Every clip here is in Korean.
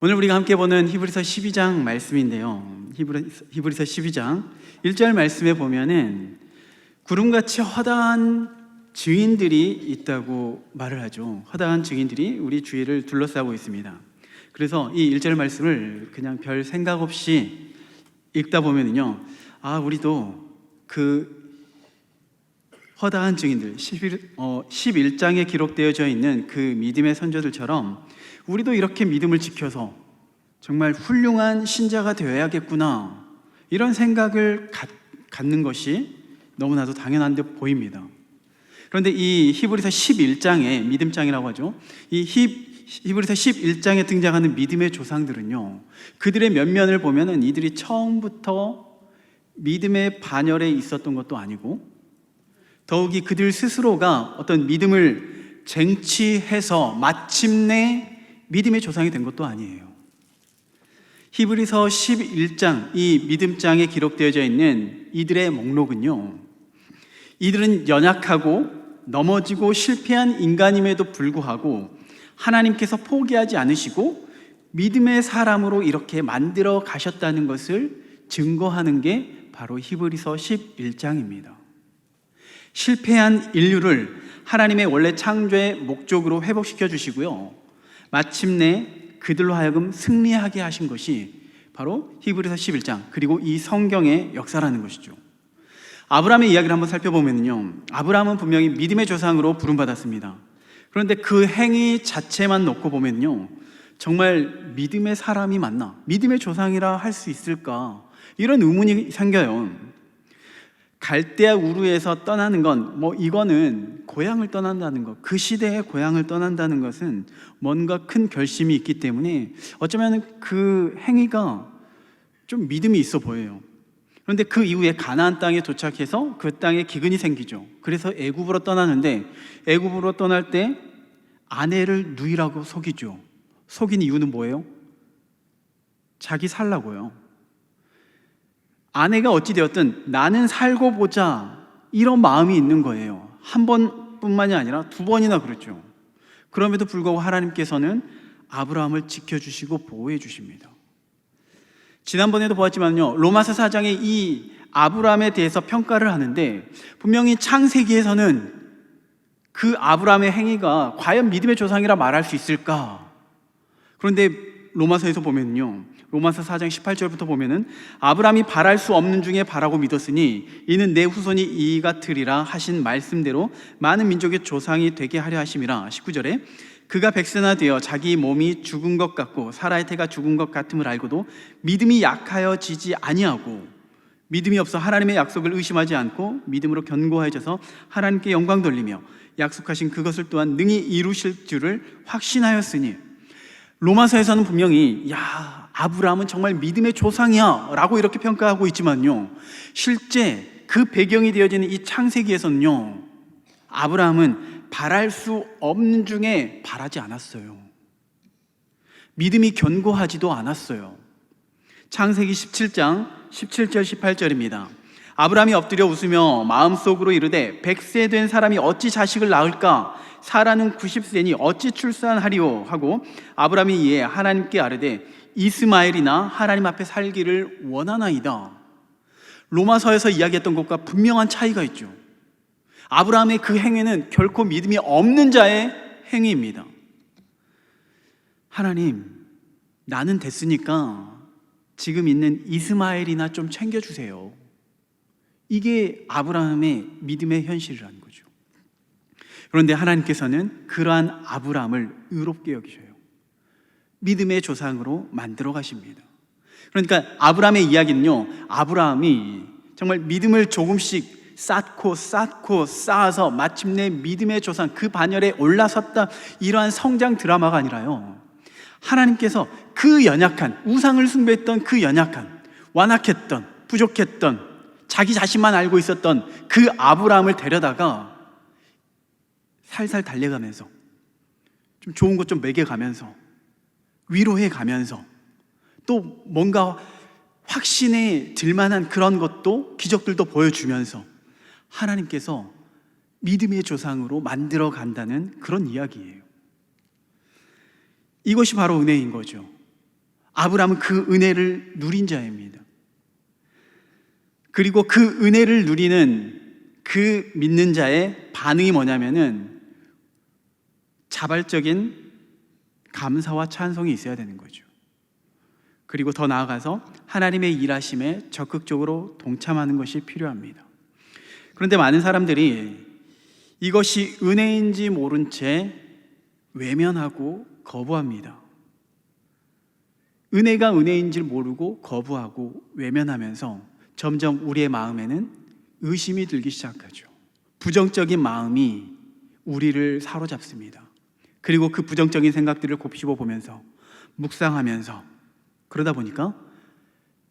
오늘 우리가 함께 보는 히브리서 12장 말씀인데요. 히브리서 12장 1절 말씀에 보면은 구름같이 허다한 증인들이 있다고 말을 하죠. 허다한 증인들이 우리 주위를 둘러싸고 있습니다. 그래서 이 1절 말씀을 그냥 별 생각 없이 읽다 보면은요, 우리도 그 허다한 증인들 11장에 기록되어져 있는 그 믿음의 선조들처럼 우리도 이렇게 믿음을 지켜서 정말 훌륭한 신자가 되어야겠구나, 이런 생각을 갖는 것이 너무나도 당연한 듯 보입니다. 그런데 이 히브리서 11장의 믿음장이라고 하죠. 이 히브리서 11장에 등장하는 믿음의 조상들은요, 그들의 면면을 보면은 이들이 처음부터 믿음의 반열에 있었던 것도 아니고, 더욱이 그들 스스로가 어떤 믿음을 쟁취해서 마침내 믿음의 조상이 된 것도 아니에요. 히브리서 11장, 이 믿음장에 기록되어져 있는 이들의 목록은요, 이들은 연약하고 넘어지고 실패한 인간임에도 불구하고 하나님께서 포기하지 않으시고 믿음의 사람으로 이렇게 만들어 가셨다는 것을 증거하는 게 바로 히브리서 11장입니다. 실패한 인류를 하나님의 원래 창조의 목적으로 회복시켜 주시고요, 마침내 그들로 하여금 승리하게 하신 것이 바로 히브리서 11장, 그리고 이 성경의 역사라는 것이죠. 아브라함의 이야기를 한번 살펴보면요, 아브라함은 분명히 믿음의 조상으로 부름받았습니다. 그런데 그 행위 자체만 놓고 보면요, 정말 믿음의 사람이 맞나? 믿음의 조상이라 할 수 있을까? 이런 의문이 생겨요. 갈대아 우르에서 떠나는 건 이거는 고향을 떠난다는 것, 그 시대의 고향을 떠난다는 것은 뭔가 큰 결심이 있기 때문에 어쩌면 그 행위가 좀 믿음이 있어 보여요. 그런데 그 이후에 가나안 땅에 도착해서 그 땅에 기근이 생기죠. 그래서 애굽으로 떠나는데, 애굽으로 떠날 때 아내를 누이라고 속이죠. 속인 이유는 뭐예요? 자기 살라고요. 아내가 어찌되었든 나는 살고 보자, 이런 마음이 있는 거예요. 한 번뿐만이 아니라 두 번이나 그렇죠. 그럼에도 불구하고 하나님께서는 아브라함을 지켜주시고 보호해 주십니다. 지난번에도 보았지만요, 로마서 4장에 이 아브라함에 대해서 평가를 하는데, 분명히 창세기에서는 그 아브라함의 행위가 과연 믿음의 조상이라 말할 수 있을까? 그런데 로마서에서 보면요, 로마서 4장 18절부터 보면은 아브라함이 바랄 수 없는 중에 바라고 믿었으니 이는 내 후손이 이 같으리라 하신 말씀대로 많은 민족의 조상이 되게 하려 하심이라. 19절에 그가 백세나 되어 자기 몸이 죽은 것 같고 사라의 태가 죽은 것 같음을 알고도 믿음이 약하여지지 아니하고 믿음이 없어 하나님의 약속을 의심하지 않고 믿음으로 견고해져서 하나님께 영광 돌리며 약속하신 그것을 또한 능히 이루실 줄을 확신하였으니. 로마서에서는 분명히 아브라함은 정말 믿음의 조상이야 라고 이렇게 평가하고 있지만요, 실제 그 배경이 되어지는 이 창세기에서는요, 아브라함은 바랄 수 없는 중에 바라지 않았어요. 믿음이 견고하지도 않았어요. 창세기 17장 17절 18절입니다. 아브라함이 엎드려 웃으며 마음속으로 이르되 100세 된 사람이 어찌 자식을 낳을까? 사라는 90세니 어찌 출산하리오? 하고 아브라함이 이에 하나님께 아뢰되 이스마엘이나 하나님 앞에 살기를 원하나이다. 로마서에서 이야기했던 것과 분명한 차이가 있죠. 아브라함의 그 행위는 결코 믿음이 없는 자의 행위입니다. 하나님, 나는 됐으니까 지금 있는 이스마엘이나 좀 챙겨주세요. 이게 아브라함의 믿음의 현실이라는 거죠. 그런데 하나님께서는 그러한 아브라함을 의롭게 여기셔요. 믿음의 조상으로 만들어 가십니다. 그러니까 아브라함의 이야기는요, 아브라함이 정말 믿음을 조금씩 쌓고 쌓아서 마침내 믿음의 조상, 그 반열에 올라섰다, 이러한 성장 드라마가 아니라요, 하나님께서 그 연약한, 우상을 숭배했던 그 연약한, 완악했던, 부족했던, 자기 자신만 알고 있었던 그 아브라함을 데려다가 살살 달래가면서 좀 좋은 것 좀 먹여가면서 위로해 가면서 또 뭔가 확신에 들만한 그런 것도, 기적들도 보여주면서 하나님께서 믿음의 조상으로 만들어 간다는 그런 이야기예요. 이것이 바로 은혜인 거죠. 아브라함은 그 은혜를 누린 자입니다. 그리고 그 은혜를 누리는 그 믿는 자의 반응이 뭐냐면은 자발적인 감사와 찬송이 있어야 되는 거죠. 그리고 더 나아가서 하나님의 일하심에 적극적으로 동참하는 것이 필요합니다. 그런데 많은 사람들이 이것이 은혜인지 모른 채 외면하고 거부합니다. 은혜가 은혜인지를 모르고 거부하고 외면하면서 점점 우리의 마음에는 의심이 들기 시작하죠. 부정적인 마음이 우리를 사로잡습니다. 그리고 그 부정적인 생각들을 곱씹어 보면서 묵상하면서 그러다 보니까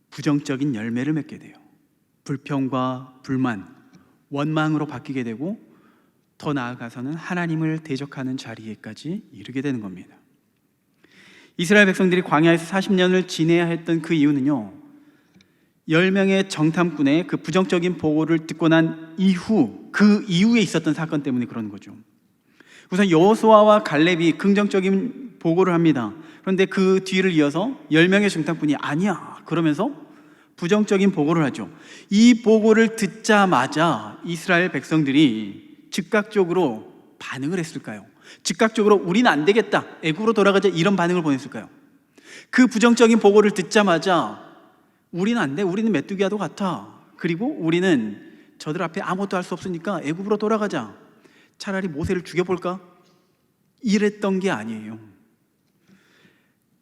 부정적인 열매를 맺게 돼요. 불평과 불만, 원망으로 바뀌게 되고 더 나아가서는 하나님을 대적하는 자리에까지 이르게 되는 겁니다. 이스라엘 백성들이 광야에서 40년을 지내야 했던 그 이유는요, 10명의 정탐꾼의 그 부정적인 보고를 듣고 난 이후, 그 이후에 있었던 사건 때문에 그런 거죠. 우선 여호수아와 갈렙이 긍정적인 보고를 합니다. 그런데 그 뒤를 이어서 10명의 정탐꾼이 아니야 그러면서 부정적인 보고를 하죠. 이 보고를 듣자마자 이스라엘 백성들이 즉각적으로 반응을 했을까요? 즉각적으로 우리는 안 되겠다, 애굽으로 돌아가자, 이런 반응을 보냈을까요? 그 부정적인 보고를 듣자마자 우리는 안 돼, 우리는 메뚜기와도 같아, 그리고 우리는 저들 앞에 아무것도 할 수 없으니까 애굽으로 돌아가자, 차라리 모세를 죽여볼까? 이랬던 게 아니에요.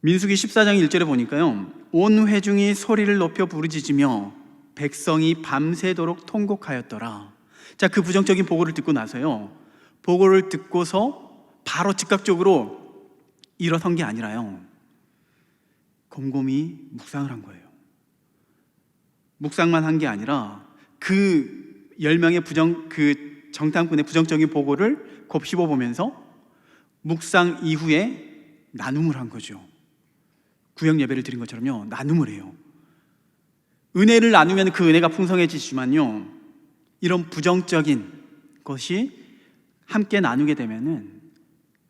민수기 14장 1절에 보니까요, 온 회중이 소리를 높여 부르짖으며 백성이 밤새도록 통곡하였더라. 자, 그 부정적인 보고를 듣고 나서요, 보고를 듣고서 바로 즉각적으로 일어선 게 아니라요, 곰곰이 묵상을 한 거예요. 묵상만 한 게 아니라 그 10명의 그 정탐꾼의 부정적인 보고를 곱씹어 보면서 묵상 이후에 나눔을 한 거죠. 구역 예배를 드린 것처럼요, 나눔을 해요. 은혜를 나누면 그 은혜가 풍성해지지만요, 이런 부정적인 것이 함께 나누게 되면은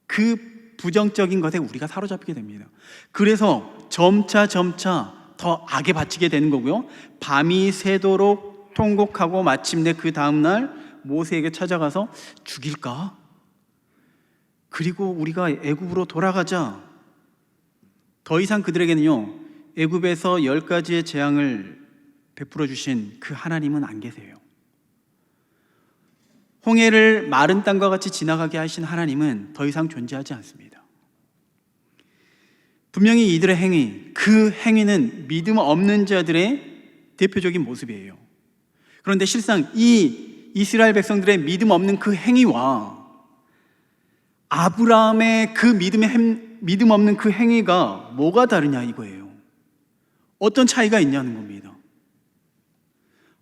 그 부정적인 것에 우리가 사로잡히게 됩니다. 그래서 점차 더 악에 바치게 되는 거고요, 밤이 새도록 통곡하고 마침내 그 다음날 모세에게 찾아가서 죽일까? 그리고 우리가 애굽으로 돌아가자. 더 이상 그들에게는요, 애굽에서 10가지의 재앙을 베풀어 주신 그 하나님은 안 계세요. 홍해를 마른 땅과 같이 지나가게 하신 하나님은 더 이상 존재하지 않습니다. 분명히 이들의 행위, 그 행위는 믿음 없는 자들의 대표적인 모습이에요. 그런데 실상 이 이스라엘 백성들의 믿음 없는 그 행위와 아브라함의 그 믿음 없는 그 행위가 뭐가 다르냐 이거예요. 어떤 차이가 있냐는 겁니다.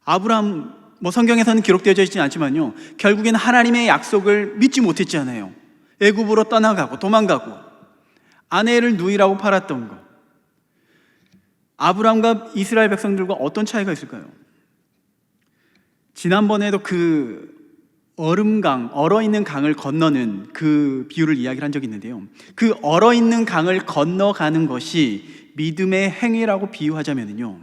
아브라함, 성경에서는 기록되어져 있지는 않지만요, 결국에는 하나님의 약속을 믿지 못했잖아요. 애굽으로 떠나가고 도망가고 아내를 누이라고 팔았던 거. 아브라함과 이스라엘 백성들과 어떤 차이가 있을까요? 지난번에도 그 얼어있는 강을 건너는 그 비유를 이야기를 한 적이 있는데요, 그 얼어있는 강을 건너가는 것이 믿음의 행위라고 비유하자면요,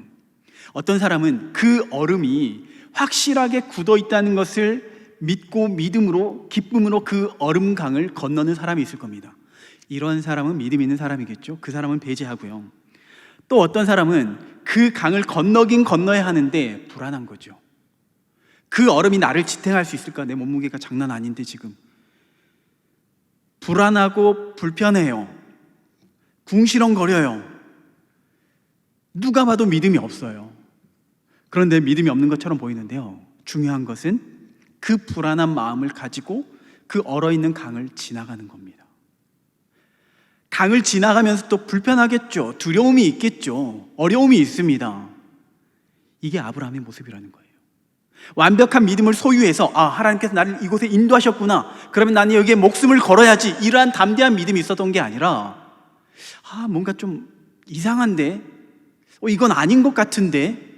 어떤 사람은 그 얼음이 확실하게 굳어 있다는 것을 믿고 믿음으로, 기쁨으로 그 얼음강을 건너는 사람이 있을 겁니다. 이런 사람은 믿음 있는 사람이겠죠. 그 사람은 배제하고요. 또 어떤 사람은 그 강을 건너긴 건너야 하는데 불안한 거죠. 그 얼음이 나를 지탱할 수 있을까? 내 몸무게가 장난 아닌데 지금. 불안하고 불편해요. 궁시렁거려요. 누가 봐도 믿음이 없어요. 그런데 믿음이 없는 것처럼 보이는데요, 중요한 것은 그 불안한 마음을 가지고 그 얼어있는 강을 지나가는 겁니다. 강을 지나가면서 또 불편하겠죠. 두려움이 있겠죠. 어려움이 있습니다. 이게 아브라함의 모습이라는 거예요. 완벽한 믿음을 소유해서 하나님께서 나를 이곳에 인도하셨구나, 그러면 나는 여기에 목숨을 걸어야지, 이러한 담대한 믿음이 있었던 게 아니라 뭔가 좀 이상한데, 이건 아닌 것 같은데,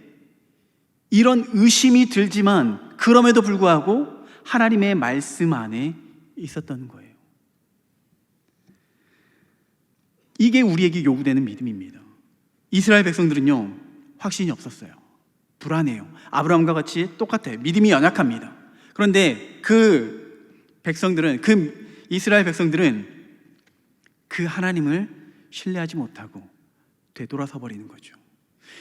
이런 의심이 들지만 그럼에도 불구하고 하나님의 말씀 안에 있었던 거예요. 이게 우리에게 요구되는 믿음입니다. 이스라엘 백성들은요, 확신이 없었어요. 불안해요. 아브라함과 같이 똑같아요. 믿음이 연약합니다. 그런데 이스라엘 백성들은 그 하나님을 신뢰하지 못하고 되돌아서 버리는 거죠.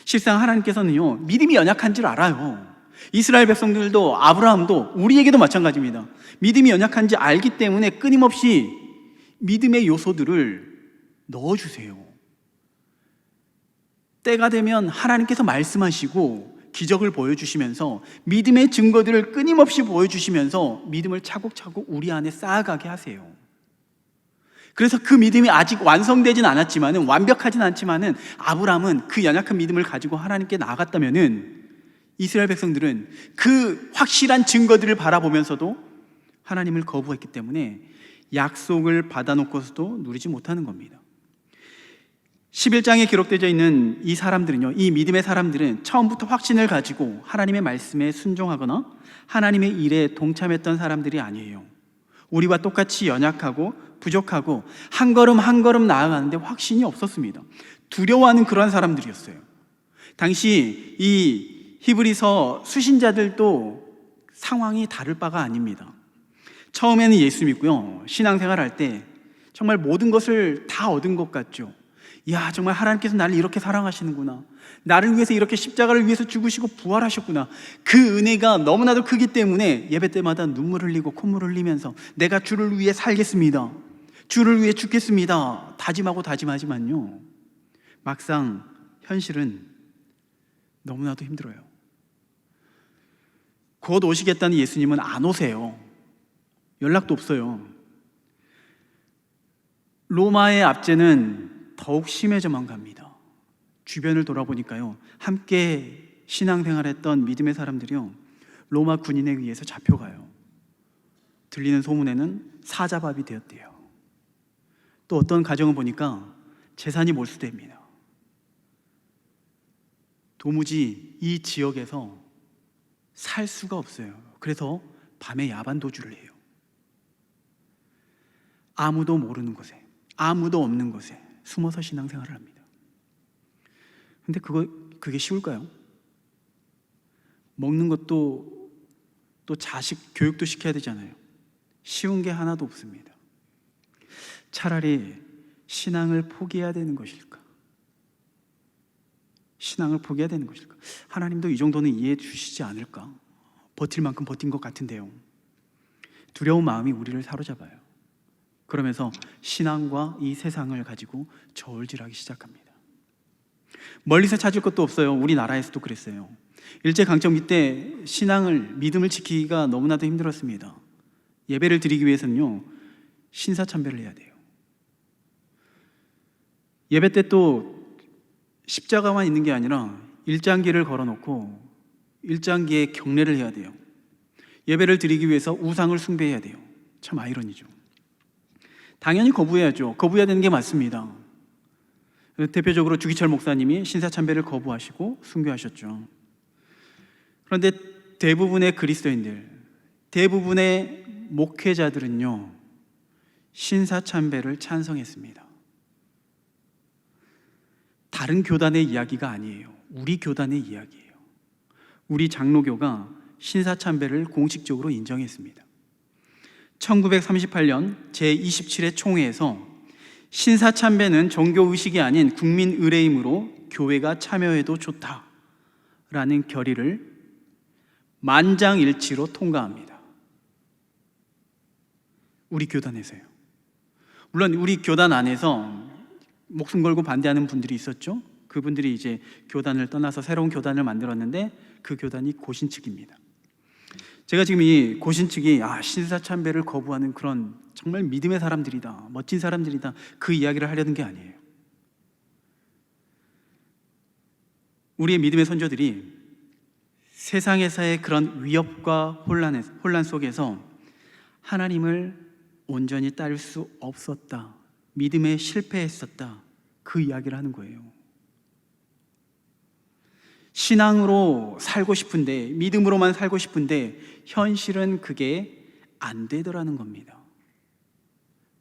실상 하나님께서는요, 믿음이 연약한 줄 알아요. 이스라엘 백성들도 아브라함도 우리에게도 마찬가지입니다. 믿음이 연약한지 알기 때문에 끊임없이 믿음의 요소들을 넣어주세요. 때가 되면 하나님께서 말씀하시고 기적을 보여주시면서 믿음의 증거들을 끊임없이 보여주시면서 믿음을 차곡차곡 우리 안에 쌓아가게 하세요. 그래서 그 믿음이 아직 완성되진 않았지만은, 완벽하진 않지만은, 아브라함은 그 연약한 믿음을 가지고 하나님께 나아갔다면은 이스라엘 백성들은 그 확실한 증거들을 바라보면서도 하나님을 거부했기 때문에 약속을 받아놓고서도 누리지 못하는 겁니다. 11장에 기록되어 있는 이 사람들은요, 이 믿음의 사람들은 처음부터 확신을 가지고 하나님의 말씀에 순종하거나 하나님의 일에 동참했던 사람들이 아니에요. 우리와 똑같이 연약하고 부족하고 한 걸음 한 걸음 나아가는데 확신이 없었습니다. 두려워하는 그러한 사람들이었어요. 당시 이 히브리서 수신자들도 상황이 다를 바가 아닙니다. 처음에는 예수 믿고요, 신앙생활할 때 정말 모든 것을 다 얻은 것 같죠. 야, 정말 하나님께서 나를 이렇게 사랑하시는구나, 나를 위해서 이렇게 십자가를 위해서 죽으시고 부활하셨구나, 그 은혜가 너무나도 크기 때문에 예배 때마다 눈물 흘리고 콧물 흘리면서 내가 주를 위해 살겠습니다, 주를 위해 죽겠습니다 다짐하고 다짐하지만요, 막상 현실은 너무나도 힘들어요. 곧 오시겠다는 예수님은 안 오세요. 연락도 없어요. 로마의 압제는 더욱 심해져만 갑니다. 주변을 돌아보니까요, 함께 신앙생활했던 믿음의 사람들이요, 로마 군인에 의해서 잡혀가요. 들리는 소문에는 사자밥이 되었대요. 또 어떤 가정을 보니까 재산이 몰수됩니다. 도무지 이 지역에서 살 수가 없어요. 그래서 밤에 야반 도주를 해요. 아무도 모르는 곳에, 아무도 없는 곳에 숨어서 신앙생활을 합니다. 근데 그게 쉬울까요? 먹는 것도 또 자식 교육도 시켜야 되잖아요. 쉬운 게 하나도 없습니다. 차라리 신앙을 포기해야 되는 것일까? 신앙을 포기해야 되는 것일까? 하나님도 이 정도는 이해해 주시지 않을까? 버틸 만큼 버틴 것 같은데요. 두려운 마음이 우리를 사로잡아요. 그러면서 신앙과 이 세상을 가지고 저울질하기 시작합니다. 멀리서 찾을 것도 없어요. 우리나라에서도 그랬어요. 일제강점기 때 믿음을 지키기가 너무나도 힘들었습니다. 예배를 드리기 위해서는요, 신사참배를 해야 돼요. 예배 때 또 십자가만 있는 게 아니라 일장기를 걸어놓고 일장기에 경례를 해야 돼요. 예배를 드리기 위해서 우상을 숭배해야 돼요. 참 아이러니죠. 당연히 거부해야죠. 거부해야 되는 게 맞습니다. 대표적으로 주기철 목사님이 신사참배를 거부하시고 순교하셨죠. 그런데 대부분의 그리스도인들, 대부분의 목회자들은요, 신사참배를 찬성했습니다. 다른 교단의 이야기가 아니에요. 우리 교단의 이야기예요. 우리 장로교가 신사참배를 공식적으로 인정했습니다. 1938년 제27회 총회에서 신사참배는 종교의식이 아닌 국민의례이므로 교회가 참여해도 좋다라는 결의를 만장일치로 통과합니다. 우리 교단에서요. 물론 우리 교단 안에서 목숨 걸고 반대하는 분들이 있었죠. 그분들이 이제 교단을 떠나서 새로운 교단을 만들었는데 그 교단이 고신 측입니다. 제가 지금 이 고신 측이 신사참배를 거부하는 그런 정말 믿음의 사람들이다, 멋진 사람들이다, 그 이야기를 하려는 게 아니에요. 우리의 믿음의 선조들이 세상에서의 그런 위협과 혼란 속에서 하나님을 온전히 따를 수 없었다, 믿음에 실패했었다, 그 이야기를 하는 거예요. 신앙으로 살고 싶은데, 믿음으로만 살고 싶은데 현실은 그게 안 되더라는 겁니다.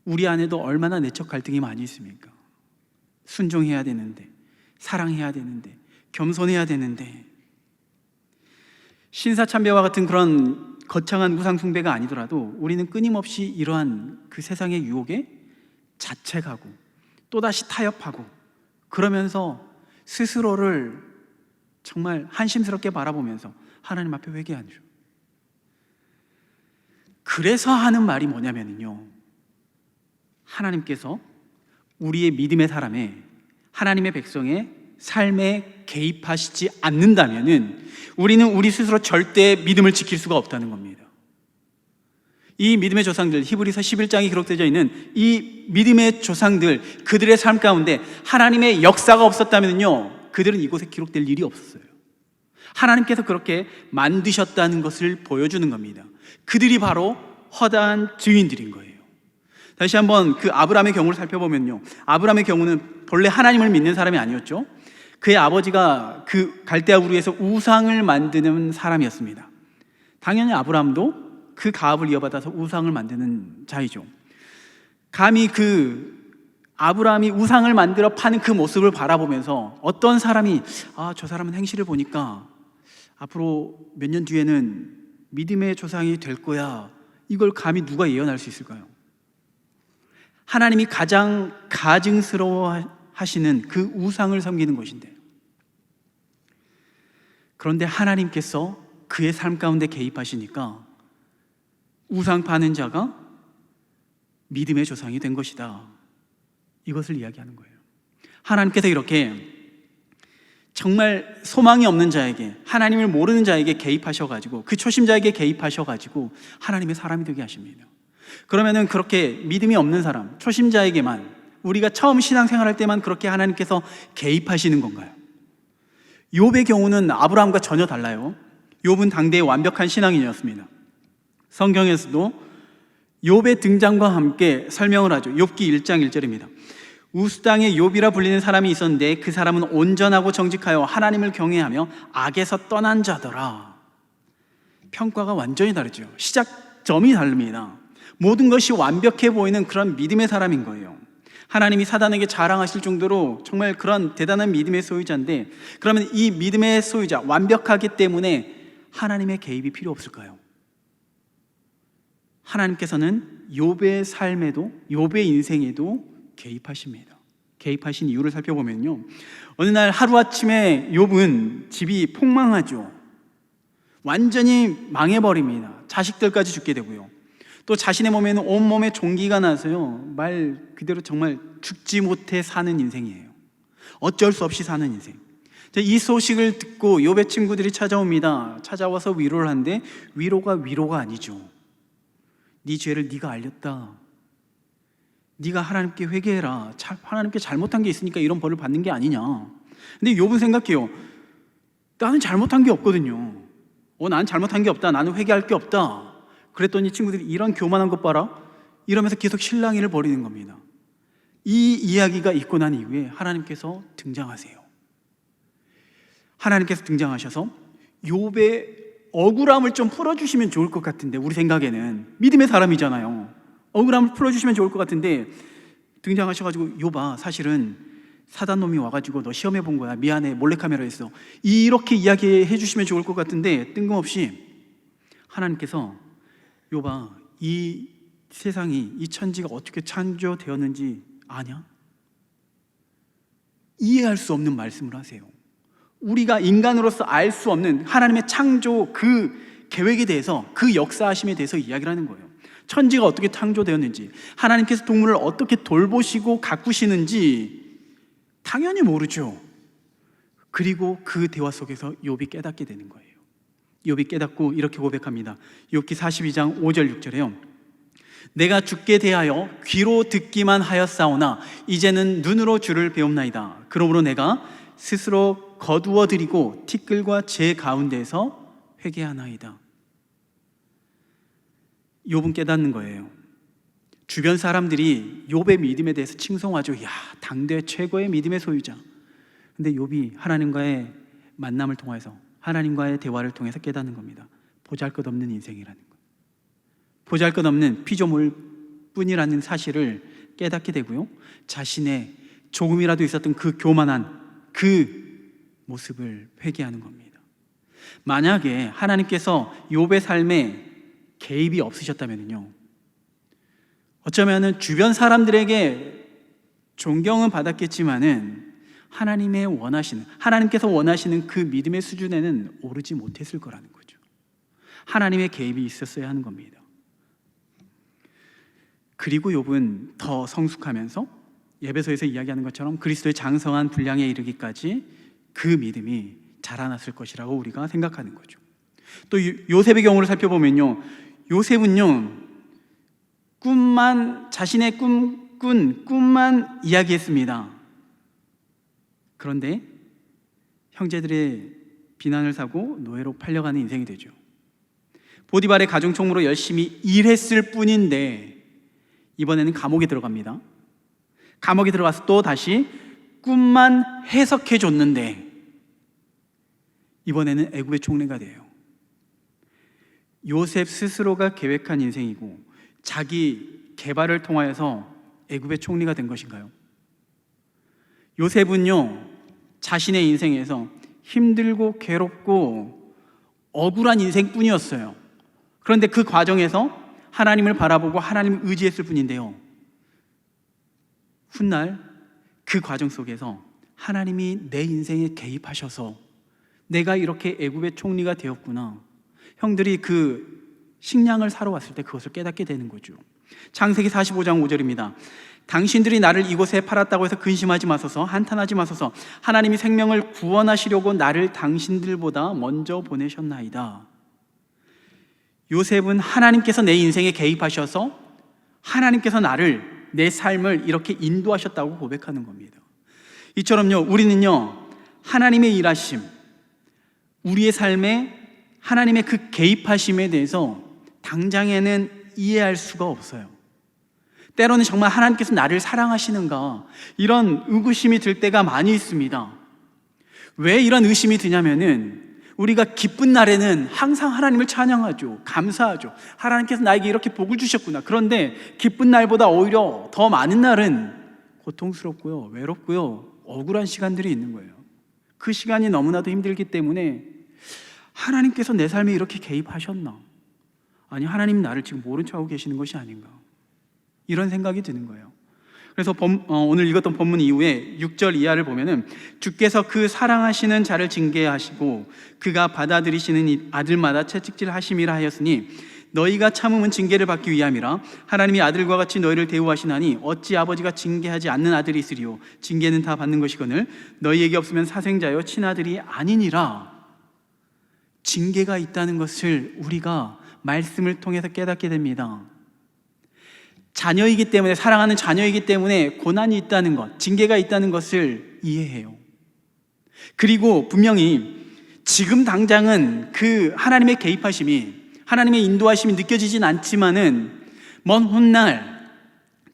우리 안에도 얼마나 내적 갈등이 많이 있습니까? 순종해야 되는데, 사랑해야 되는데, 겸손해야 되는데, 신사참배와 같은 그런 거창한 우상 숭배가 아니더라도 우리는 끊임없이 이러한 그 세상의 유혹에 자책하고 또다시 타협하고 그러면서 스스로를 정말 한심스럽게 바라보면서 하나님 앞에 회개하죠. 그래서 하는 말이 뭐냐면요, 하나님께서 우리의 믿음의 사람의, 하나님의 백성의 삶에 개입하시지 않는다면은 우리는 우리 스스로 절대 믿음을 지킬 수가 없다는 겁니다. 이 믿음의 조상들, 히브리서 11장에 기록되어 있는 이 믿음의 조상들, 그들의 삶 가운데 하나님의 역사가 없었다면요, 그들은 이곳에 기록될 일이 없었어요. 하나님께서 그렇게 만드셨다는 것을 보여주는 겁니다. 그들이 바로 허다한 증인들인 거예요. 다시 한번 그 아브라함의 경우를 살펴보면요, 아브라함의 경우는 본래 하나님을 믿는 사람이 아니었죠. 그의 아버지가 그 갈대아 우르에서 우상을 만드는 사람이었습니다. 당연히 아브라함도 그 가업을 이어받아서 우상을 만드는 자이죠. 감히 그 아브라함이 우상을 만들어 파는 그 모습을 바라보면서 어떤 사람이 저 사람은 행실을 보니까 앞으로 몇 년 뒤에는 믿음의 조상이 될 거야, 이걸 감히 누가 예언할 수 있을까요? 하나님이 가장 가증스러워 하시는 그 우상을 섬기는 것인데, 그런데 하나님께서 그의 삶 가운데 개입하시니까 우상 파는 자가 믿음의 조상이 된 것이다, 이것을 이야기하는 거예요. 하나님께서 이렇게 정말 소망이 없는 자에게, 하나님을 모르는 자에게 개입하셔가지고, 그 초심자에게 개입하셔가지고 하나님의 사람이 되게 하십니다. 그러면은 그렇게 믿음이 없는 사람, 초심자에게만, 우리가 처음 신앙생활할 때만 그렇게 하나님께서 개입하시는 건가요? 욥의 경우는 아브라함과 전혀 달라요. 욥은 당대의 완벽한 신앙인이었습니다. 성경에서도 욥의 등장과 함께 설명을 하죠. 욥기 1장 1절입니다. 우스 땅에 욥이라 불리는 사람이 있었는데 그 사람은 온전하고 정직하여 하나님을 경외하며 악에서 떠난 자더라. 평가가 완전히 다르죠. 시작점이 다릅니다. 모든 것이 완벽해 보이는 그런 믿음의 사람인 거예요. 하나님이 사단에게 자랑하실 정도로 정말 그런 대단한 믿음의 소유자인데, 그러면 이 믿음의 소유자, 완벽하기 때문에 하나님의 개입이 필요 없을까요? 하나님께서는 욥의 삶에도, 욥의 인생에도 개입하십니다. 개입하신 이유를 살펴보면요, 어느 날 하루아침에 욥은 집이 폭망하죠. 완전히 망해버립니다. 자식들까지 죽게 되고요, 또 자신의 몸에는 온몸에 종기가 나서요, 말 그대로 정말 죽지 못해 사는 인생이에요. 어쩔 수 없이 사는 인생. 이 소식을 듣고 욥의 친구들이 찾아옵니다. 찾아와서 위로를 하는데, 위로가 아니죠. 네 죄를 네가 알렸다, 네가 하나님께 회개해라, 하나님께 잘못한 게 있으니까 이런 벌을 받는 게 아니냐. 근데 욥은 생각해요. 나는 잘못한 게 없거든요. 난 잘못한 게 없다, 나는 회개할 게 없다. 그랬더니 친구들이 이런 교만한 것 봐라, 이러면서 계속 실랑이를 벌이는 겁니다. 이 이야기가 있고 난 이후에 하나님께서 등장하세요. 하나님께서 등장하셔서 욥의 억울함을 좀 풀어주시면 좋을 것 같은데, 우리 생각에는 믿음의 사람이잖아요. 억울함을 풀어주시면 좋을 것 같은데 등장하셔가지고, 욥아, 사실은 사단놈이 와가지고 너 시험해 본 거야, 미안해, 몰래카메라 했어, 이렇게 이야기해 주시면 좋을 것 같은데 뜬금없이 하나님께서, 욥아, 이 세상이, 이 천지가 어떻게 창조되었는지 아냐? 이해할 수 없는 말씀을 하세요. 우리가 인간으로서 알 수 없는 하나님의 창조 그 계획에 대해서, 그 역사하심에 대해서 이야기를 하는 거예요. 천지가 어떻게 창조되었는지, 하나님께서 동물을 어떻게 돌보시고 가꾸시는지 당연히 모르죠. 그리고 그 대화 속에서 욥이 깨닫게 되는 거예요. 욥이 깨닫고 이렇게 고백합니다. 욥기 42장 5절 6절에요. 내가 주께 대하여 귀로 듣기만 하였사오나 이제는 눈으로 주를 배움나이다. 그러므로 내가 스스로 거두어 드리고 티끌과 제 가운데에서 회개하나이다. 욥은 깨닫는 거예요. 주변 사람들이 욥의 믿음에 대해서 칭송하죠. 야, 당대 최고의 믿음의 소유자. 근데 욥이 하나님과의 만남을 통해서, 하나님과의 대화를 통해서 깨닫는 겁니다. 보잘것없는 인생이라는 것, 보잘것없는 피조물 뿐이라는 사실을 깨닫게 되고요, 자신의 조금이라도 있었던 그 교만한, 그 모습을 회개하는 겁니다. 만약에 하나님께서 욥의 삶에 개입이 없으셨다면요, 어쩌면은 주변 사람들에게 존경은 받았겠지만은 하나님께서 원하시는 그 믿음의 수준에는 오르지 못했을 거라는 거죠. 하나님의 개입이 있었어야 하는 겁니다. 그리고 욥은 더 성숙하면서 에베소에서 이야기하는 것처럼 그리스도의 장성한 분량에 이르기까지 그 믿음이 자라났을 것이라고 우리가 생각하는 거죠. 또 요셉의 경우를 살펴보면요, 요셉은요, 자신의 꿈만 이야기했습니다. 그런데 형제들의 비난을 사고 노예로 팔려가는 인생이 되죠. 보디발의 가중총무로 열심히 일했을 뿐인데 이번에는 감옥에 들어갑니다. 감옥에 들어가서 또 다시 꿈만 해석해 줬는데 이번에는 애굽의 총리가 돼요. 요셉 스스로가 계획한 인생이고 자기 개발을 통하여서 애굽의 총리가 된 것인가요? 요셉은요, 자신의 인생에서 힘들고 괴롭고 억울한 인생뿐이었어요. 그런데 그 과정에서 하나님을 바라보고 하나님을 의지했을 뿐인데요, 훗날 그 과정 속에서 하나님이 내 인생에 개입하셔서 내가 이렇게 애굽의 총리가 되었구나, 형들이 그 식량을 사러 왔을 때 그것을 깨닫게 되는 거죠. 창세기 45장 5절입니다. 당신들이 나를 이곳에 팔았다고 해서 근심하지 마소서, 한탄하지 마소서. 하나님이 생명을 구원하시려고 나를 당신들보다 먼저 보내셨나이다. 요셉은 하나님께서 내 인생에 개입하셔서 하나님께서 내 삶을 이렇게 인도하셨다고 고백하는 겁니다. 이처럼요, 우리는요, 하나님의 일하심, 우리의 삶에 하나님의 그 개입하심에 대해서 당장에는 이해할 수가 없어요. 때로는 정말 하나님께서 나를 사랑하시는가, 이런 의구심이 들 때가 많이 있습니다. 왜 이런 의심이 드냐면은 우리가 기쁜 날에는 항상 하나님을 찬양하죠. 감사하죠. 하나님께서 나에게 이렇게 복을 주셨구나. 그런데 기쁜 날보다 오히려 더 많은 날은 고통스럽고요, 외롭고요, 억울한 시간들이 있는 거예요. 그 시간이 너무나도 힘들기 때문에 하나님께서 내 삶에 이렇게 개입하셨나? 아니, 하나님 나를 지금 모른 척하고 계시는 것이 아닌가? 이런 생각이 드는 거예요. 그래서 오늘 읽었던 본문 이후에 6절 이하를 보면은, 주께서 그 사랑하시는 자를 징계하시고 그가 받아들이시는 이 아들마다 채찍질하심이라 하였으니 너희가 참음은 징계를 받기 위함이라. 하나님이 아들과 같이 너희를 대우하시나니 어찌 아버지가 징계하지 않는 아들이 있으리요. 징계는 다 받는 것이거늘 너희에게 없으면 사생자요 친아들이 아니니라. 징계가 있다는 것을 우리가 말씀을 통해서 깨닫게 됩니다. 자녀이기 때문에, 사랑하는 자녀이기 때문에 고난이 있다는 것, 징계가 있다는 것을 이해해요. 그리고 분명히 지금 당장은 그 하나님의 개입하심이, 하나님의 인도하심이 느껴지진 않지만은 먼 훗날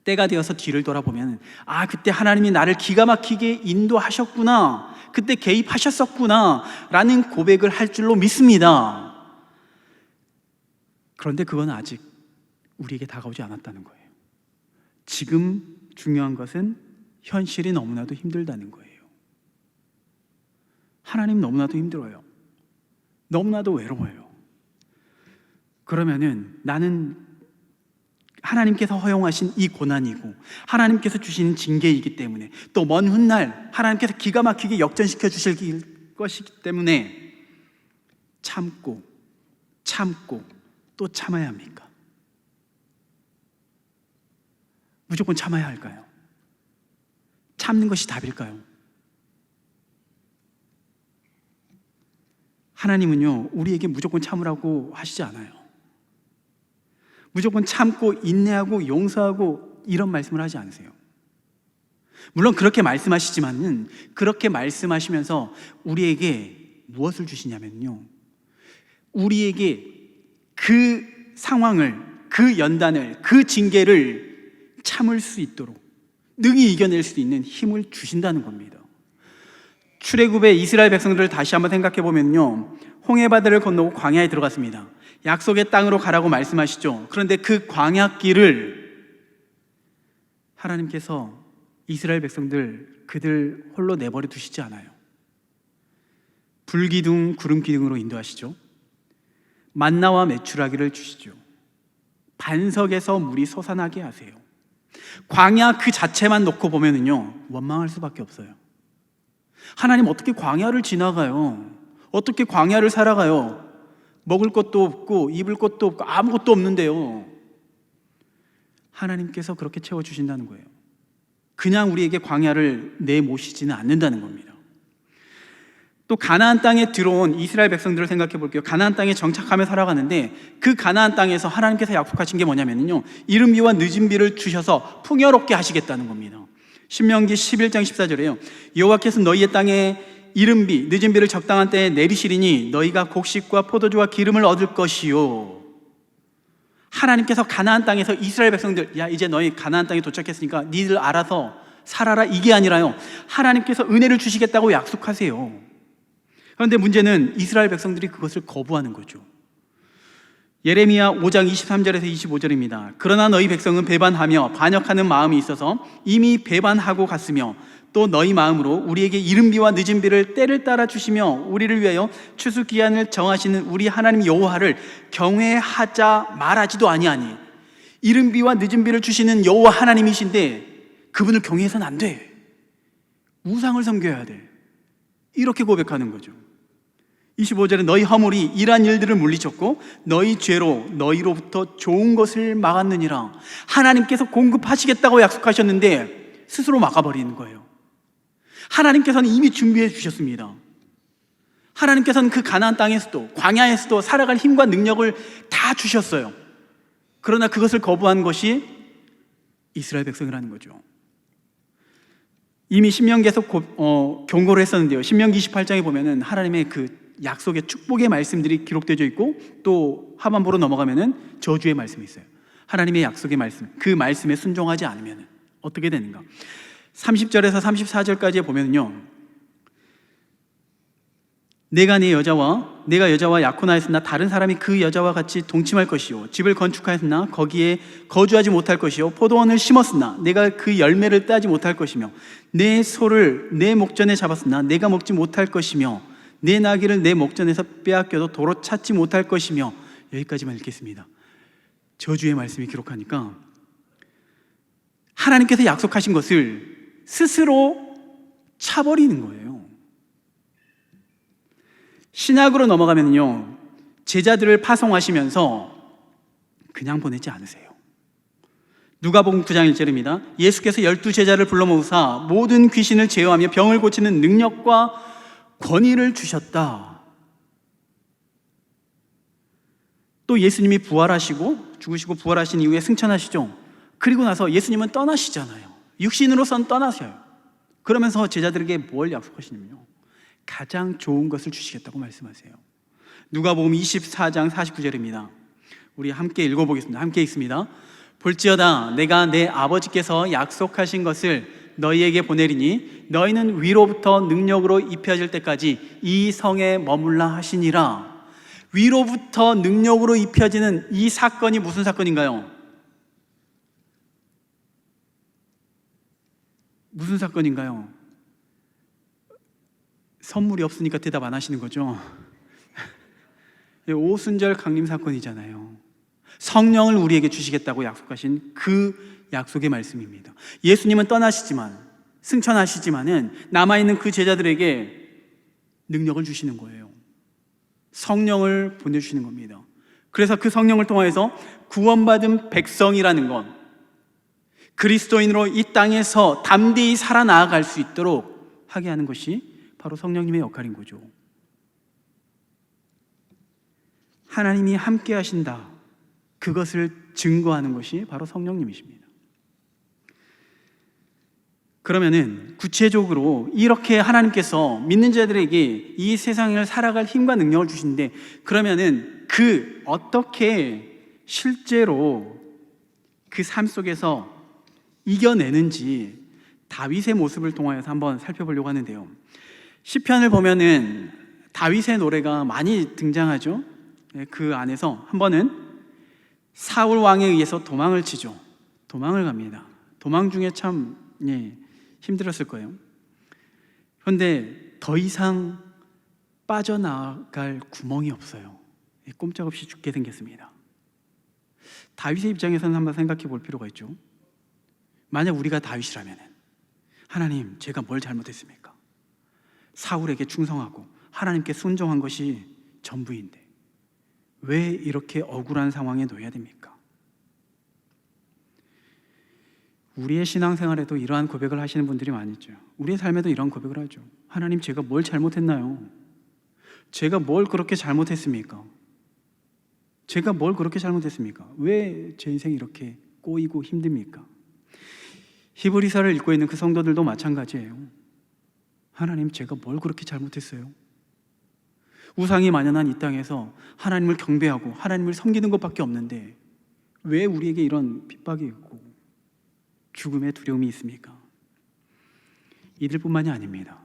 때가 되어서 뒤를 돌아보면, 아, 그때 하나님이 나를 기가 막히게 인도하셨구나, 그때 개입하셨었구나 라는 고백을 할 줄로 믿습니다. 그런데 그건 아직 우리에게 다가오지 않았다는 거예요. 지금 중요한 것은 현실이 너무나도 힘들다는 거예요. 하나님 너무나도 힘들어요. 너무나도 외로워요. 그러면은 나는 하나님께서 허용하신 이 고난이고 하나님께서 주시는 징계이기 때문에, 또 먼 훗날 하나님께서 기가 막히게 역전시켜 주실 것이기 때문에 참고 또 참아야 합니까? 무조건 참아야 할까요? 참는 것이 답일까요? 하나님은요, 우리에게 무조건 참으라고 하시지 않아요. 무조건 참고 인내하고 용서하고 이런 말씀을 하지 않으세요. 물론 그렇게 말씀하시지만은, 그렇게 말씀하시면서 우리에게 무엇을 주시냐면요, 우리에게 그 상황을, 그 연단을, 그 징계를 참을 수 있도록 능히 이겨낼 수 있는 힘을 주신다는 겁니다. 출애굽의 이스라엘 백성들을 다시 한번 생각해 보면요, 홍해바다를 건너고 광야에 들어갔습니다. 약속의 땅으로 가라고 말씀하시죠. 그런데 그 광야길을 하나님께서 이스라엘 백성들 그들 홀로 내버려 두시지 않아요. 불기둥, 구름기둥으로 인도하시죠. 만나와 메추라기를 주시죠. 반석에서 물이 솟아나게 하세요. 광야 그 자체만 놓고 보면은요, 원망할 수밖에 없어요. 하나님 어떻게 광야를 지나가요? 어떻게 광야를 살아가요? 먹을 것도 없고 입을 것도 없고 아무것도 없는데요. 하나님께서 그렇게 채워주신다는 거예요. 그냥 우리에게 광야를 내모시지는 않는다는 겁니다. 또 가나안 땅에 들어온 이스라엘 백성들을 생각해 볼게요. 가나안 땅에 정착하며 살아가는데 그 가나안 땅에서 하나님께서 약속하신 게 뭐냐면요, 이른 비와 늦은 비를 주셔서 풍요롭게 하시겠다는 겁니다. 신명기 11장 14절에요. 여호와께서 너희의 땅에 이른 비, 늦은 비를 적당한 때에 내리시리니 너희가 곡식과 포도주와 기름을 얻을 것이요. 하나님께서 가나안 땅에서 이스라엘 백성들, 야 이제 너희 가나안 땅에 도착했으니까 니들 알아서 살아라, 이게 아니라요, 하나님께서 은혜를 주시겠다고 약속하세요. 그런데 문제는 이스라엘 백성들이 그것을 거부하는 거죠. 예레미야 5장 23절에서 25절입니다. 그러나 너희 백성은 배반하며 반역하는 마음이 있어서 이미 배반하고 갔으며 또 너희 마음으로 우리에게 이른 비와 늦은 비를 때를 따라 주시며 우리를 위하여 추수 기한을 정하시는 우리 하나님 여호와를 경외하자 말하지도 아니하니. 이른 비와 늦은 비를 주시는 여호와 하나님이신데 그분을 경외해서는 안 돼. 우상을 섬겨야 돼. 이렇게 고백하는 거죠. 25절에 너희 허물이 이러한 일들을 물리쳤고 너희 죄로 너희로부터 좋은 것을 막았느니라. 하나님께서 공급하시겠다고 약속하셨는데 스스로 막아버리는 거예요. 하나님께서는 이미 준비해 주셨습니다. 하나님께서는 그 가나안 땅에서도 광야에서도 살아갈 힘과 능력을 다 주셨어요. 그러나 그것을 거부한 것이 이스라엘 백성이라는 거죠. 이미 신명기에서 경고를 했었는데요. 신명기 28장에 보면은 하나님의 그 약속의 축복의 말씀들이 기록되어 있고 또 하반부로 넘어가면은 저주의 말씀이 있어요. 하나님의 약속의 말씀, 그 말씀에 순종하지 않으면 어떻게 되는가? 30절에서 34절까지 보면요, 내가 여자와 약혼하였으나 다른 사람이 그 여자와 같이 동침할 것이요, 집을 건축하였으나 거기에 거주하지 못할 것이요, 포도원을 심었으나 내가 그 열매를 따지 못할 것이며, 내 소를 내 목전에 잡았으나 내가 먹지 못할 것이며, 내 나귀를 내 목전에서 빼앗겨도 도로 찾지 못할 것이며. 여기까지만 읽겠습니다. 저주의 말씀이 기록하니까 하나님께서 약속하신 것을 스스로 차버리는 거예요. 신약으로 넘어가면요, 제자들을 파송하시면서 그냥 보내지 않으세요. 누가복음 9장 1절입니다. 예수께서 12제자를 불러 모으사 모든 귀신을 제어하며 병을 고치는 능력과 권위를 주셨다. 또 예수님이 부활하시고 죽으시고 부활하신 이후에 승천하시죠. 그리고 나서 예수님은 떠나시잖아요. 육신으로선 떠나셔요. 그러면서 제자들에게 뭘 약속하시냐면요, 가장 좋은 것을 주시겠다고 말씀하세요. 누가복음 24장 49절입니다. 우리 함께 읽어보겠습니다. 함께 읽습니다. 볼지어다 내가 내 아버지께서 약속하신 것을 너희에게 보내리니 너희는 위로부터 능력으로 입혀질 때까지 이 성에 머물라 하시니라. 위로부터 능력으로 입혀지는 이 사건이 무슨 사건인가요? 무슨 사건인가요? 선물이 없으니까 대답 안 하시는 거죠? 오순절 강림 사건이잖아요. 성령을 우리에게 주시겠다고 약속하신 그 약속의 말씀입니다. 예수님은 떠나시지만, 승천하시지만은 남아있는 그 제자들에게 능력을 주시는 거예요. 성령을 보내주시는 겁니다. 그래서 그 성령을 통해서 구원받은 백성이라는 건 그리스도인으로 이 땅에서 담대히 살아나갈 수 있도록 하게 하는 것이 바로 성령님의 역할인 거죠. 하나님이 함께 하신다, 그것을 증거하는 것이 바로 성령님이십니다. 그러면은 구체적으로 이렇게 하나님께서 믿는 자들에게 이 세상을 살아갈 힘과 능력을 주시는데, 그러면은 어떻게 실제로 그 삶 속에서 이겨내는지 다윗의 모습을 통하여서 한번 살펴보려고 하는데요. 시편을 보면은 다윗의 노래가 많이 등장하죠. 그 안에서 한 번은 사울 왕에 의해서 도망을 치죠. 도망을 갑니다. 도망 중에 참 힘들었을 거예요. 그런데 더 이상 빠져나갈 구멍이 없어요. 꼼짝없이 죽게 생겼습니다. 다윗의 입장에서는 한번 생각해 볼 필요가 있죠. 만약 우리가 다윗이라면, 하나님, 제가 뭘 잘못했습니까? 사울에게 충성하고 하나님께 순종한 것이 전부인데 왜 이렇게 억울한 상황에 놓여야 됩니까? 우리의 신앙생활에도 이러한 고백을 하시는 분들이 많이 있죠. 우리의 삶에도 이러한 고백을 하죠. 하나님, 제가 뭘 잘못했나요? 제가 뭘 그렇게 잘못했습니까? 제가 뭘 그렇게 잘못했습니까? 왜 제 인생이 이렇게 꼬이고 힘듭니까? 히브리서를 읽고 있는 그 성도들도 마찬가지예요. 하나님, 제가 뭘 그렇게 잘못했어요? 우상이 만연한 이 땅에서 하나님을 경배하고 하나님을 섬기는 것밖에 없는데 왜 우리에게 이런 핍박이 있고 죽음의 두려움이 있습니까? 이들뿐만이 아닙니다.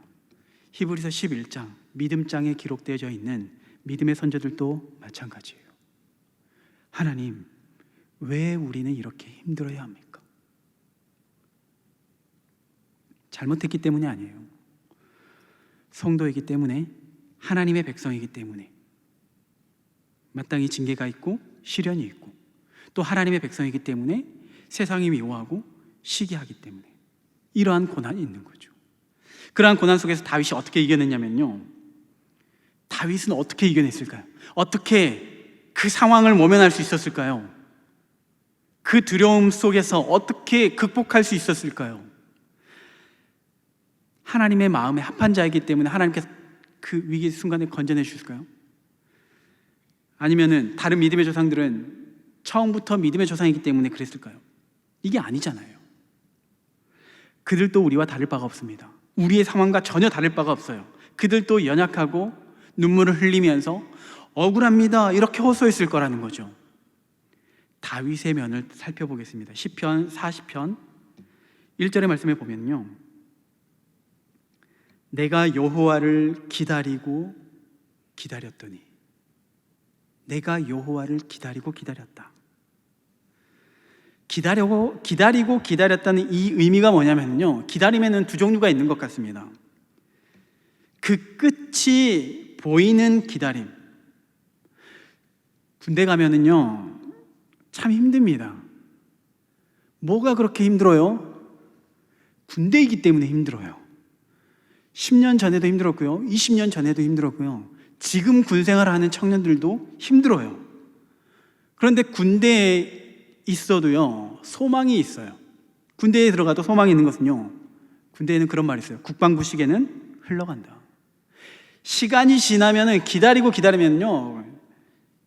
히브리서 11장 믿음장에 기록되어져 있는 믿음의 선조들도 마찬가지예요. 하나님, 왜 우리는 이렇게 힘들어야 합니까? 잘못했기 때문이 아니에요. 성도이기 때문에, 하나님의 백성이기 때문에 마땅히 징계가 있고 시련이 있고, 또 하나님의 백성이기 때문에 세상이 미워하고 시기하기 때문에 이러한 고난이 있는 거죠. 그러한 고난 속에서 다윗이 어떻게 이겨냈냐면요, 다윗은 어떻게 이겨냈을까요? 어떻게 그 상황을 모면할 수 있었을까요? 그 두려움 속에서 어떻게 극복할 수 있었을까요? 하나님의 마음에 합한 자이기 때문에 하나님께서 그 위기 순간에 건져내 주실까요? 아니면은 다른 믿음의 조상들은 처음부터 믿음의 조상이기 때문에 그랬을까요? 이게 아니잖아요. 그들도 우리와 다를 바가 없습니다. 우리의 상황과 전혀 다를 바가 없어요. 그들도 연약하고 눈물을 흘리면서 억울합니다 이렇게 호소했을 거라는 거죠. 다윗의 면을 살펴보겠습니다. 시편 40편 1절의 말씀에 보면요, 내가 여호와를 기다리고 기다렸더니, 내가 여호와를 기다리고 기다렸다. 기다리고 기다렸다는 이 의미가 뭐냐면요, 기다림에는 두 종류가 있는 것 같습니다. 그 끝이 보이는 기다림. 군대 가면은요 참 힘듭니다. 뭐가 그렇게 힘들어요? 군대이기 때문에 힘들어요. 10년 전에도 힘들었고요, 20년 전에도 힘들었고요, 지금 군생활을 하는 청년들도 힘들어요. 그런데 군대에 있어도요 소망이 있어요. 군대에 들어가도 소망이 있는 것은요, 군대에는 그런 말이 있어요. 국방부 시계는 흘러간다. 시간이 지나면은, 기다리면요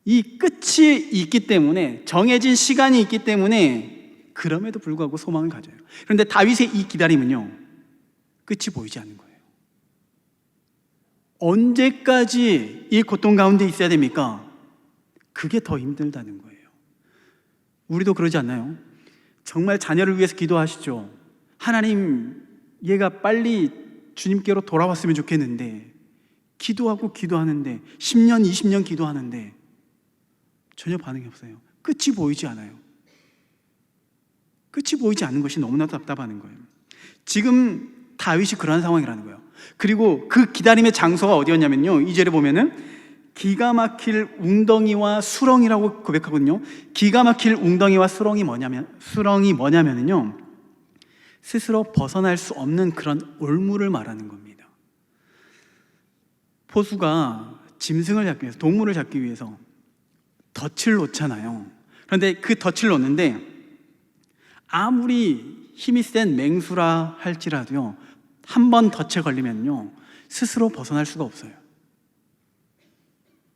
이 끝이 있기 때문에, 정해진 시간이 있기 때문에 그럼에도 불구하고 소망을 가져요. 그런데 다윗의 이 기다림은요 끝이 보이지 않는 거예요. 언제까지 이 고통 가운데 있어야 됩니까? 그게 더 힘들다는 거예요. 우리도 그러지 않나요? 정말 자녀를 위해서 기도하시죠. 하나님, 얘가 빨리 주님께로 돌아왔으면 좋겠는데, 기도하는데 10년, 20년 기도하는데 전혀 반응이 없어요. 끝이 보이지 않아요. 끝이 보이지 않는 것이 너무나 답답한 거예요. 지금 다윗이 그러한 상황이라는 거예요. 그리고 그 기다림의 장소가 어디였냐면요, 2절에 보면은 기가 막힐 웅덩이와 수렁이라고 고백하거든요. 기가 막힐 웅덩이와 수렁이 뭐냐면요, 스스로 벗어날 수 없는 그런 올무를 말하는 겁니다. 포수가 짐승을 잡기 위해서, 동물을 잡기 위해서 덫을 놓잖아요. 그런데 그 덫을 놓는데 아무리 힘이 센 맹수라 할지라도요, 한 번 덫에 걸리면요 스스로 벗어날 수가 없어요.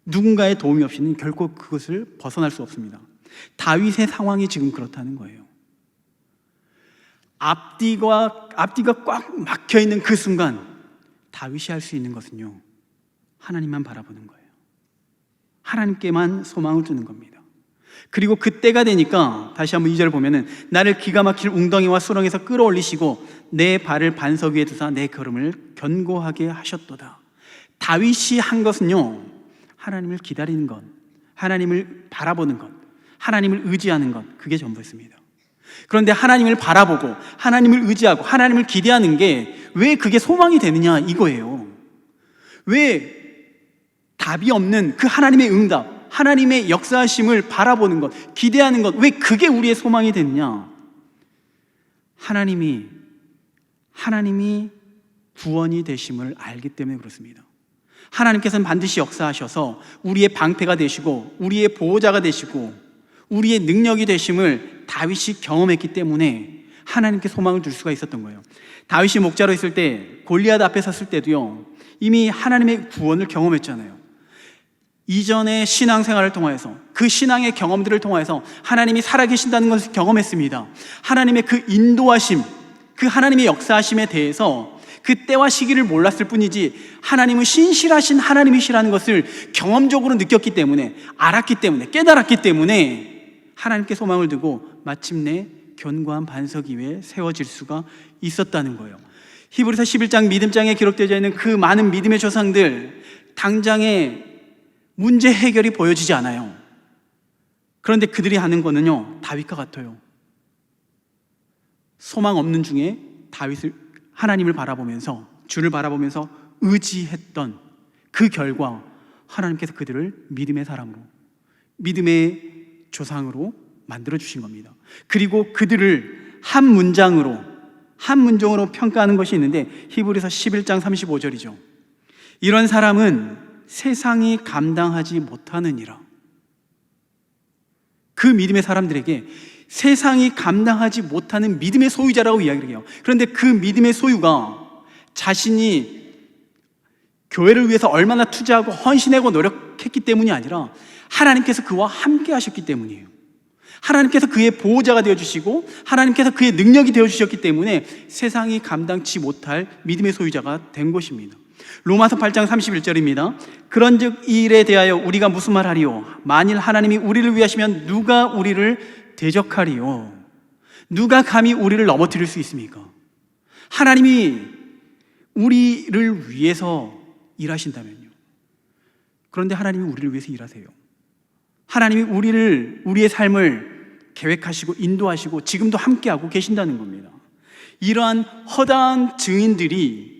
누군가의 도움이 없이는 결코 그것을 벗어날 수 없습니다. 다윗의 상황이 지금 그렇다는 거예요. 앞뒤가 꽉 막혀있는 그 순간, 다윗이 할 수 있는 것은요 하나님만 바라보는 거예요. 하나님께만 소망을 두는 겁니다. 그리고 그때가 되니까 다시 한번 2절을 보면은 나를 기가 막힐 웅덩이와 수렁에서 끌어올리시고 내 발을 반석 위에 두사 내 걸음을 견고하게 하셨도다. 다윗이 한 것은요 하나님을 기다리는 것, 하나님을 바라보는 것, 하나님을 의지하는 것, 그게 전부였습니다. 그런데 하나님을 바라보고 하나님을 의지하고 하나님을 기대하는 게 왜 그게 소망이 되느냐 이거예요. 왜 답이 없는 그 하나님의 응답, 하나님의 역사하심을 바라보는 것, 기대하는 것, 왜 그게 우리의 소망이 되느냐? 하나님이 구원이 되심을 알기 때문에 그렇습니다. 하나님께서는 반드시 역사하셔서 우리의 방패가 되시고 우리의 보호자가 되시고 우리의 능력이 되심을 다윗이 경험했기 때문에 하나님께 소망을 둘 수가 있었던 거예요. 다윗이 목자로 있을 때, 골리앗 앞에 섰을 때도요, 이미 하나님의 구원을 경험했잖아요. 이전의 신앙생활을 통해서, 그 신앙의 경험들을 통해서 하나님이 살아계신다는 것을 경험했습니다. 하나님의 그 인도하심, 그 하나님의 역사하심에 대해서 그 때와 시기를 몰랐을 뿐이지 하나님은 신실하신 하나님이시라는 것을 경험적으로 느꼈기 때문에, 알았기 때문에, 깨달았기 때문에 하나님께 소망을 두고 마침내 견고한 반석 위에 세워질 수가 있었다는 거예요. 히브리서 11장 믿음장에 기록되어 있는 그 많은 믿음의 조상들, 당장의 문제 해결이 보여지지 않아요. 그런데 그들이 하는 거는요, 다윗과 같아요. 소망 없는 중에 하나님을 바라보면서, 주를 바라보면서 의지했던 그 결과 하나님께서 그들을 믿음의 사람으로, 믿음의 조상으로 만들어 주신 겁니다. 그리고 그들을 한 문장으로 평가하는 것이 있는데 히브리서 11장 35절이죠. 이런 사람은 세상이 감당하지 못하느니라. 그 믿음의 사람들에게 세상이 감당하지 못하는 믿음의 소유자라고 이야기를 해요. 그런데 그 믿음의 소유가 자신이 교회를 위해서 얼마나 투자하고 헌신하고 노력했기 때문이 아니라 하나님께서 그와 함께 하셨기 때문이에요. 하나님께서 그의 보호자가 되어주시고 하나님께서 그의 능력이 되어주셨기 때문에 세상이 감당치 못할 믿음의 소유자가 된 것입니다. 로마서 8장 31절입니다. 그런즉 이 일에 대하여 우리가 무슨 말하리요? 만일 하나님이 우리를 위하시면 누가 우리를 대적하리요? 누가 감히 우리를 넘어뜨릴 수 있습니까? 하나님이 우리를 위해서 일하신다면요. 그런데 하나님이 우리를 위해서 일하세요. 하나님이 우리의 삶을 계획하시고 인도하시고 지금도 함께하고 계신다는 겁니다. 이러한 허다한 증인들이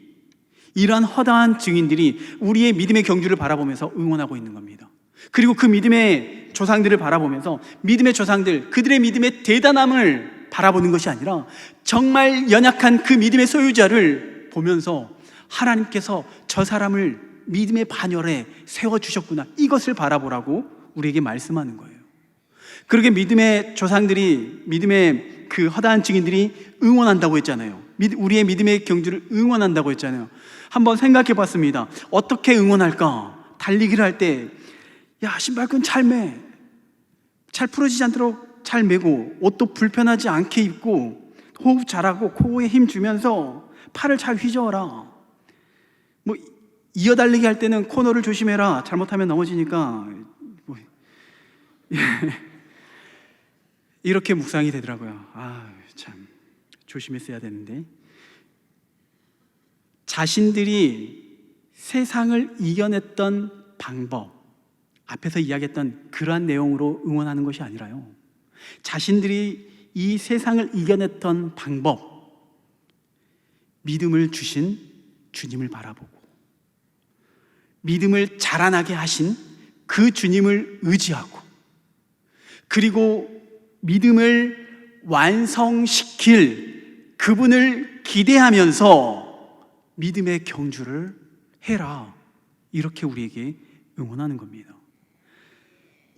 우리의 믿음의 경주를 바라보면서 응원하고 있는 겁니다. 그리고 그 믿음의 조상들을 바라보면서 믿음의 조상들, 그들의 믿음의 대단함을 바라보는 것이 아니라 정말 연약한 그 믿음의 소유자를 보면서 하나님께서 저 사람을 믿음의 반열에 세워주셨구나, 이것을 바라보라고 우리에게 말씀하는 거예요. 그렇게 믿음의 조상들이, 믿음의 그 허다한 증인들이 응원한다고 했잖아요. 우리의 믿음의 경주를 응원한다고 했잖아요. 한번 생각해 봤습니다. 어떻게 응원할까? 달리기를 할 때, 야, 신발끈 잘 매. 잘 풀어지지 않도록 잘 매고, 옷도 불편하지 않게 입고, 호흡 잘하고, 코에 힘 주면서 팔을 잘 휘저어라. 이어달리기 할 때는 코너를 조심해라. 잘못하면 넘어지니까. 이렇게 묵상이 되더라고요. 참 조심했어야 되는데. 자신들이 세상을 이겨냈던 방법, 앞에서 이야기했던 그러한 내용으로 응원하는 것이 아니라요, 자신들이 이 세상을 이겨냈던 방법, 믿음을 주신 주님을 바라보고 믿음을 자라나게 하신 그 주님을 의지하고, 그리고 믿음을 완성시킬 그분을 기대하면서 믿음의 경주를 해라, 이렇게 우리에게 응원하는 겁니다.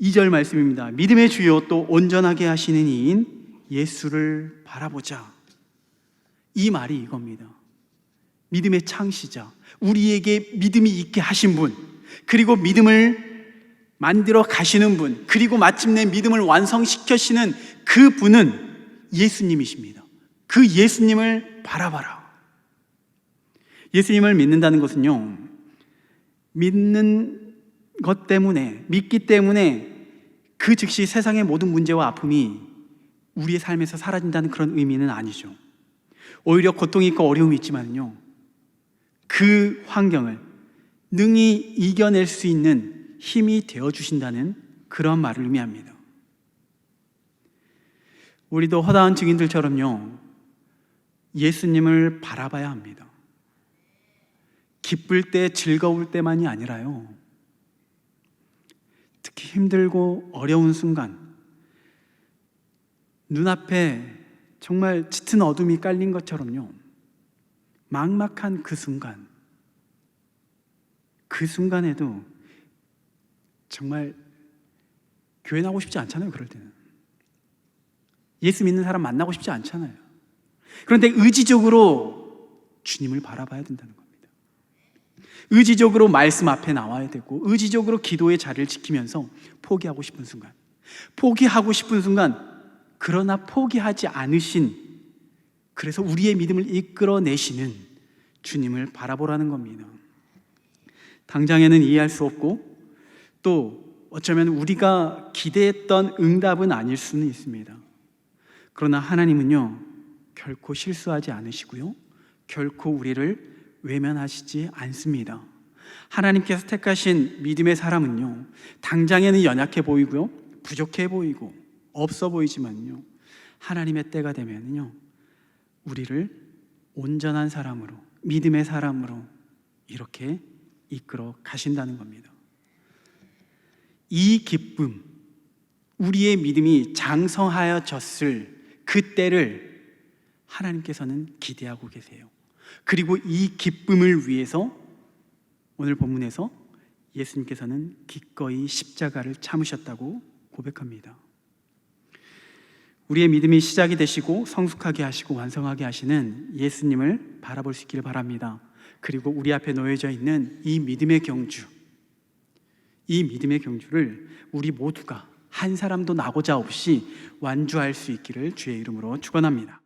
2절 말씀입니다. 믿음의 주요 또 온전하게 하시는 이인 예수를 바라보자. 이 말이 이겁니다. 믿음의 창시자, 우리에게 믿음이 있게 하신 분, 그리고 믿음을 만들어 가시는 분, 그리고 마침내 믿음을 완성시키시는 그 분은 예수님이십니다. 그 예수님을 바라봐라. 예수님을 믿는다는 것은요, 믿는 것 때문에, 믿기 때문에 그 즉시 세상의 모든 문제와 아픔이 우리의 삶에서 사라진다는 그런 의미는 아니죠. 오히려 고통이 있고 어려움이 있지만요, 그 환경을 능히 이겨낼 수 있는 힘이 되어주신다는 그런 말을 의미합니다. 우리도 허다한 증인들처럼요, 예수님을 바라봐야 합니다. 기쁠 때, 즐거울 때만이 아니라요, 특히 힘들고 어려운 순간, 눈앞에 정말 짙은 어둠이 깔린 것처럼요, 막막한 그 순간에도 정말 교회 나오고 싶지 않잖아요. 그럴 때는 예수 믿는 사람 만나고 싶지 않잖아요. 그런데 의지적으로 주님을 바라봐야 된다는 겁니다. 의지적으로 말씀 앞에 나와야 되고, 의지적으로 기도의 자리를 지키면서 포기하고 싶은 순간, 그러나 포기하지 않으신, 그래서 우리의 믿음을 이끌어내시는 주님을 바라보라는 겁니다. 당장에는 이해할 수 없고, 또 어쩌면 우리가 기대했던 응답은 아닐 수는 있습니다. 그러나 하나님은요, 결코 실수하지 않으시고요, 결코 우리를 외면하시지 않습니다. 하나님께서 택하신 믿음의 사람은요, 당장에는 연약해 보이고요, 부족해 보이고 없어 보이지만요, 하나님의 때가 되면요, 우리를 온전한 사람으로, 믿음의 사람으로 이렇게 이끌어 가신다는 겁니다. 이 기쁨, 우리의 믿음이 장성하여졌을 그 때를 하나님께서는 기대하고 계세요. 그리고 이 기쁨을 위해서 오늘 본문에서 예수님께서는 기꺼이 십자가를 참으셨다고 고백합니다. 우리의 믿음이 시작이 되시고 성숙하게 하시고 완성하게 하시는 예수님을 바라볼 수 있기를 바랍니다. 그리고 우리 앞에 놓여져 있는 이 믿음의 경주를 우리 모두가 한 사람도 나고자 없이 완주할 수 있기를 주의 이름으로 축원합니다.